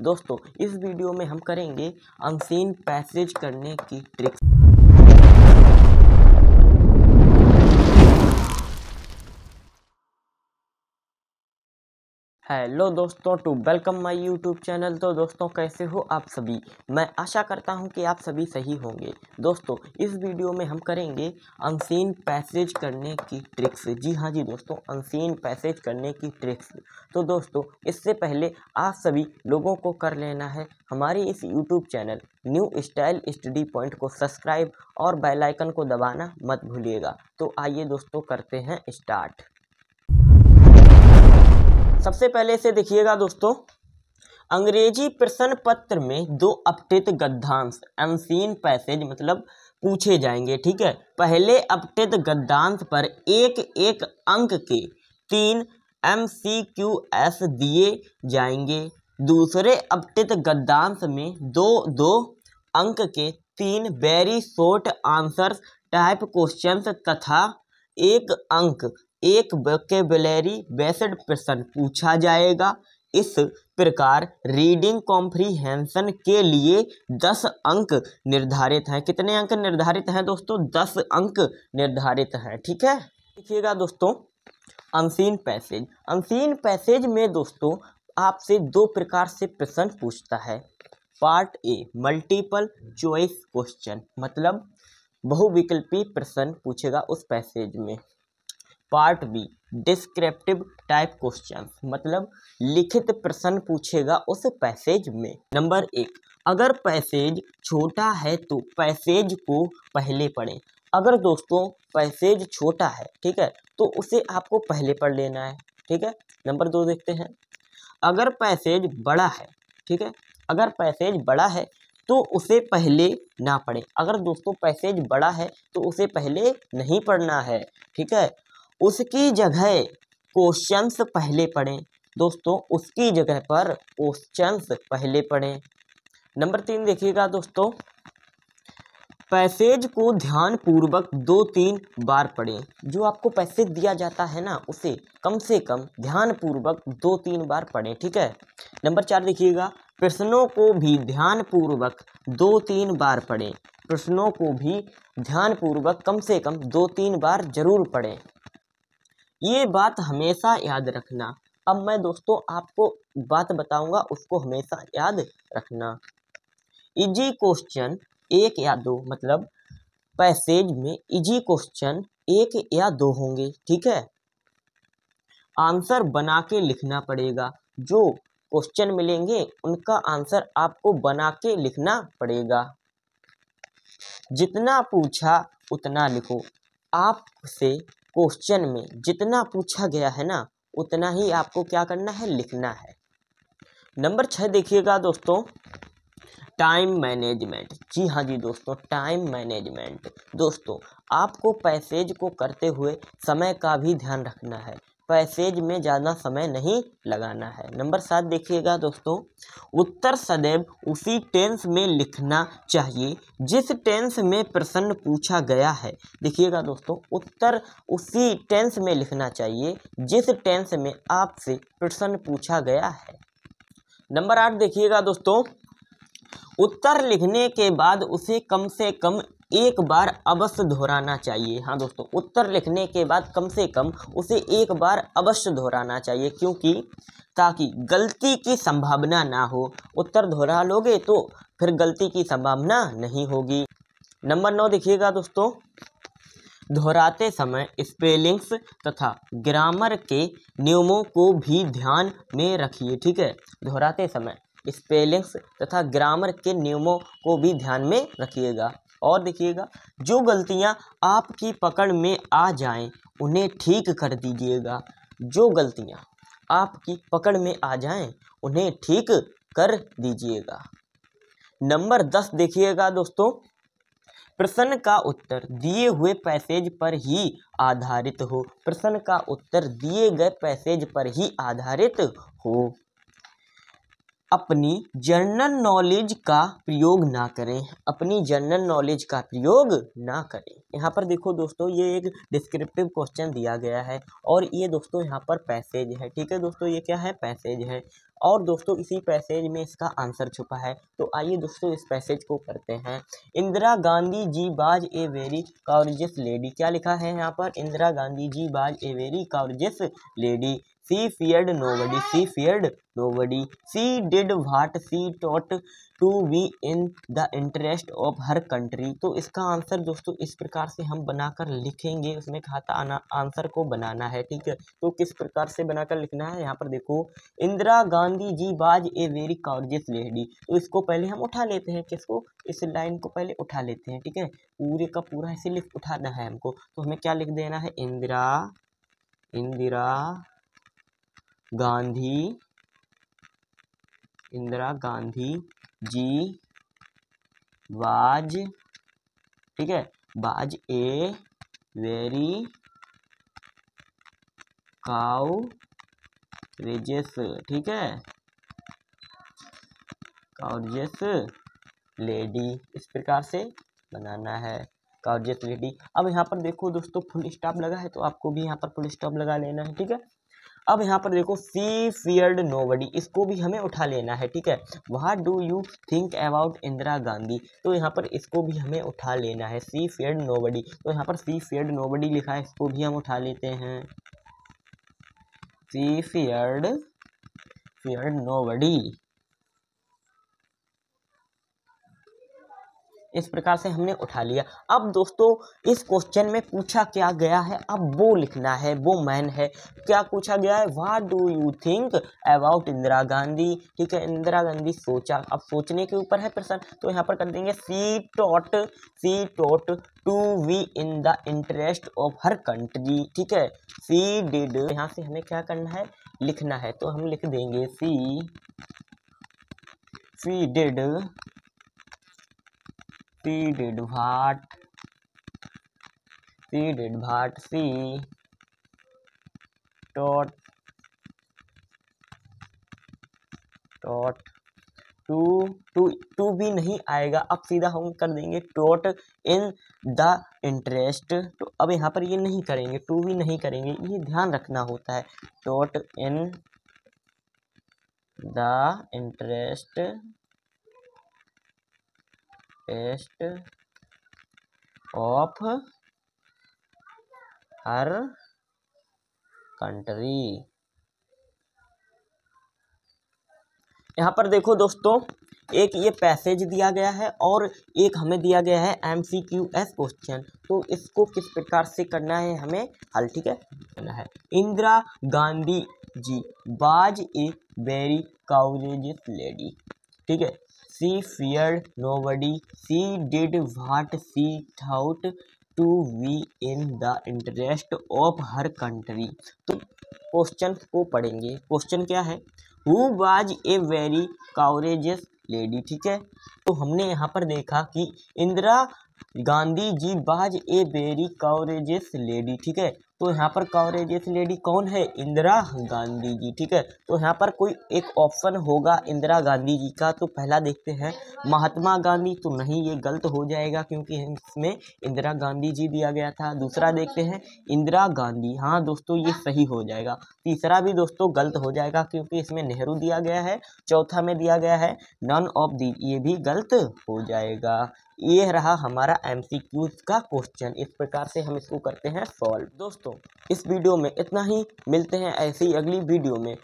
दोस्तों इस वीडियो में हम करेंगे अनसीन पैसेज करने की ट्रिक्स। हेलो दोस्तों, to welcome my YouTube channel. तो दोस्तों कैसे हो आप सभी। मैं आशा करता हूं कि आप सभी सही होंगे। दोस्तों इस वीडियो में हम करेंगे अनसीन पैसेज करने की ट्रिक्स। जी हाँ जी दोस्तों, अनसीन पैसेज करने की ट्रिक्स। तो दोस्तों इससे पहले आप सभी लोगों को कर लेना है हमारे इस YouTube channel new style study point को सब्सक्राइब और बेल आइकन को दबाना मत भूलिएगा। तो आइए दोस्तों करते हैं स्टार्ट। सबसे पहले से देखिएगा दोस्तों, अंग्रेजी प्रश्न पत्र में दो अपठित गद्यांश अनसीन पैसेज मतलब पूछे जाएंगे। ठीक है, पहले अपठित गद्यांश पर एक एक अंक के 3 MCQs दिए जाएंगे। दूसरे अपठित गद्यांश में दो अंक के 3 very short answers type questions तथा 1 अंक एक वोकैबुलरी बेस्ड प्रश्न पूछा जाएगा। इस प्रकार रीडिंग कॉम्प्रिहेंशन के लिए 10 अंक निर्धारित हैं। कितने अंक निर्धारित हैं दोस्तों? 10 अंक निर्धारित हैं। ठीक है, देखिएगा दोस्तों अनसीन पैसेज। अनसीन पैसेज में दोस्तों आपसे 2 प्रकार से प्रश्न पूछता है। Part A multiple choice question मतलब बहुविकल्पी प्रश्न पूछेगा उस पैसेज में। Part B descriptive type question मतलब लिखित प्रश्न पूछेगा उस पैसेज में। नंबर 1, अगर पैसेज छोटा है तो पैसेज को पहले पढ़ें। अगर दोस्तों पैसेज छोटा है, ठीक है, तो उसे आपको पहले पढ़ लेना है। ठीक है, नंबर 2 देखते हैं। अगर पैसेज बड़ा है, ठीक है, अगर पैसेज बड़ा है तो उसे पहले ना पढ़ें। अगर दोस्तों पैसेज बड़ा है तो उसे पहले नहीं पढ़ना है। ठीक है, उसकी जगह क्वेश्चंस पहले पढ़ें। दोस्तों उसकी जगह पर क्वेश्चंस पहले पढ़ें। नंबर 3 देखिएगा दोस्तों, पैसेज को ध्यान पूर्वक 2-3 बार पढ़ें। जो आपको पैसेज दिया जाता है ना, उसे कम से कम ध्यान पूर्वक 2-3 बार पढ़ें। ठीक है, नंबर 4 देखिएगा, प्रश्नों को भी ध्यान पूर्वक 2-3 बार पढ़ें। प्रश्नों को भी ध्यान पूर्वक कम से कम 2-3 बार जरूर पढ़ें। ये बात हमेशा याद रखना। अब मैं दोस्तों आपको बात बताऊंगा, उसको हमेशा याद रखना। इजी क्वेश्चन 1 या 2 मतलब पैसेज में इजी क्वेश्चन 1 या 2 होंगे। ठीक है, आंसर बना के लिखना पड़ेगा। जो क्वेश्चन मिलेंगे उनका आंसर आपको बना के लिखना पड़ेगा। जितना पूछा उतना लिखो। आपसे क्वेश्चन में जितना पूछा गया है ना, उतना ही आपको क्या करना है, लिखना है। नंबर 6 देखिएगा दोस्तों, टाइम मैनेजमेंट। जी हाँ जी दोस्तों, टाइम मैनेजमेंट। दोस्तों आपको पैसेज को करते हुए समय का भी ध्यान रखना है। पैसेज में ज़्यादा समय नहीं लगाना है। नंबर 7 देखिएगा दोस्तों, उत्तर सदैव उसी टेंस में लिखना चाहिए जिस टेंस में प्रश्न पूछा गया है। देखिएगा दोस्तों, उत्तर उसी टेंस में लिखना चाहिए जिस टेंस में आपसे प्रश्न पूछा गया है। नंबर 8 देखिएगा दोस्तों, उत्तर लिखने के बाद उसे कम से कम 1 बार अवश्य दोहराना चाहिए। हाँ दोस्तों, उत्तर लिखने के बाद कम से कम उसे 1 बार अवश्य दोहराना चाहिए, क्योंकि ताकि गलती की संभावना ना हो। उत्तर दोहरा लोगे तो फिर गलती की संभावना नहीं होगी। नंबर 9 देखिएगा दोस्तों, दोहराते समय स्पेलिंग्स तथा ग्रामर के नियमों को भी ध्यान में रखिए। ठीक है, दोहराते समय स्पेलिंग्स तथा ग्रामर के नियमों को भी ध्यान में रखिएगा। और देखिएगा, जो गलतियां आपकी पकड़ में आ जाएं उन्हें ठीक कर दीजिएगा। जो गलतियां आपकी पकड़ में आ जाएं उन्हें ठीक कर दीजिएगा। नंबर 10 देखिएगा दोस्तों, प्रश्न का उत्तर दिए हुए पैसेज पर ही आधारित हो। प्रश्न का उत्तर दिए गए पैसेज पर ही आधारित हो। अपनी जनरल नॉलेज का प्रयोग ना करें। अपनी जनरल नॉलेज का प्रयोग ना करें। यहाँ पर देखो दोस्तों, ये एक डिस्क्रिप्टिव क्वेश्चन दिया गया है और ये दोस्तों यहाँ पर पैसेज है। ठीक है दोस्तों, ये क्या है, पैसेज है। और दोस्तों इसी पैसेज में इसका आंसर छुपा है। तो आइए दोस्तों इस पैसेज को करते हैं। Indira Gandhi ji was a very courageous lady. क्या लिखा है यहाँ पर? Indira Gandhi ji was a very courageous lady. She feared nobody. She feared nobody. She did what she thought to be in the interest of her country. तो इसका आंसर दोस्तों इस प्रकार से हम बनाकर लिखेंगे। उसमें कहा था आंसर को बनाना है, ठीक है। तो किस प्रकार से बनाकर लिखना है, यहाँ पर देखो, Indira Gandhi ji was a very courageous lady. तो इसको पहले हम उठा लेते हैं। किसको? इस लाइन को पहले उठा लेते हैं, ठीक है। पूरे का पूरा ऐसे लिख उठाना है हमको। तो हमें क्या लिख देना है? इंदिरा गांधी जी वाज, ठीक है, वाज ए वेरी कॉरेजियस, ठीक है, कॉरेजियस लेडी। इस प्रकार से बनाना है, कॉरेजियस लेडी। अब यहाँ पर देखो दोस्तों फुल स्टॉप लगा है, तो आपको भी यहाँ पर फुल स्टॉप लगा लेना है, ठीक है। अब यहाँ पर देखो सी फियर्ड नोबडी, इसको भी हमें उठा लेना है, ठीक है। What do you think about Indira Gandhi, तो यहाँ पर इसको भी हमें उठा लेना है। सी फियर्ड नोबडी, तो यहाँ पर सी फियर्ड नोबडी लिखा है, इसको भी हम उठा लेते हैं। सी फियर्ड नोबडी। इस प्रकार से हमने उठा लिया। अब दोस्तों इस क्वेश्चन में पूछा क्या गया है, अब वो लिखना है, वो मैन है। क्या पूछा गया है? What do you think about Indira Gandhi, ठीक है। इंदिरा गांधी सोचा, अब सोचने के ऊपर है प्रश्न, तो यहाँ पर कर देंगे she taught to we in the interest of her country, ठीक है। सी डिड, यहाँ से हमें क्या करना है? लिखना है। तो हम लिख देंगे she did what she taught to भी नहीं आएगा, अब सीधा हम कर देंगे टॉट इन द इंटरेस्ट। तो अब यहाँ पर ये नहीं करेंगे, टू भी नहीं करेंगे, ये ध्यान रखना होता है। Taught in the interest of her country. यहाँ पर देखो दोस्तों एक ये पैसेज दिया गया है और एक हमें दिया गया है MCQS क्वेश्चन। तो इसको किस प्रकार से करना है हमें हल, ठीक है, करना है। Indira Gandhi ji was a very courageous lady, ठीक है। She feared nobody. She did what she thought to be in the interest of her country. तो क्वेश्चन को पढ़ेंगे। क्वेश्चन क्या है? Who was a very courageous lady, ठीक है। तो हमने यहाँ पर देखा कि Indira Gandhi ji was a very courageous lady, ठीक है। तो यहाँ पर कॉरेजियस लेडी कौन है? इंदिरा गांधी जी, ठीक है। तो यहाँ पर कोई एक ऑप्शन होगा इंदिरा गांधी जी का, तो पहला देखते हैं महात्मा गांधी। तो नहीं, ये गलत हो जाएगा क्योंकि इसमें इंदिरा गांधी जी दिया गया था। दूसरा देखते हैं इंदिरा गांधी, हाँ दोस्तों ये सही हो जाएगा। तीसरा भी दोस्तों गलत हो जाएगा क्योंकि इसमें नेहरू दिया गया है। चौथा में दिया गया है नन ऑफ दी, ये भी गलत हो जाएगा। ये रहा हमारा MCQ का क्वेश्चन। इस प्रकार से हम इसको करते हैं सॉल्व। दोस्तों इस वीडियो में इतना ही, मिलते हैं ऐसे ही अगली वीडियो में।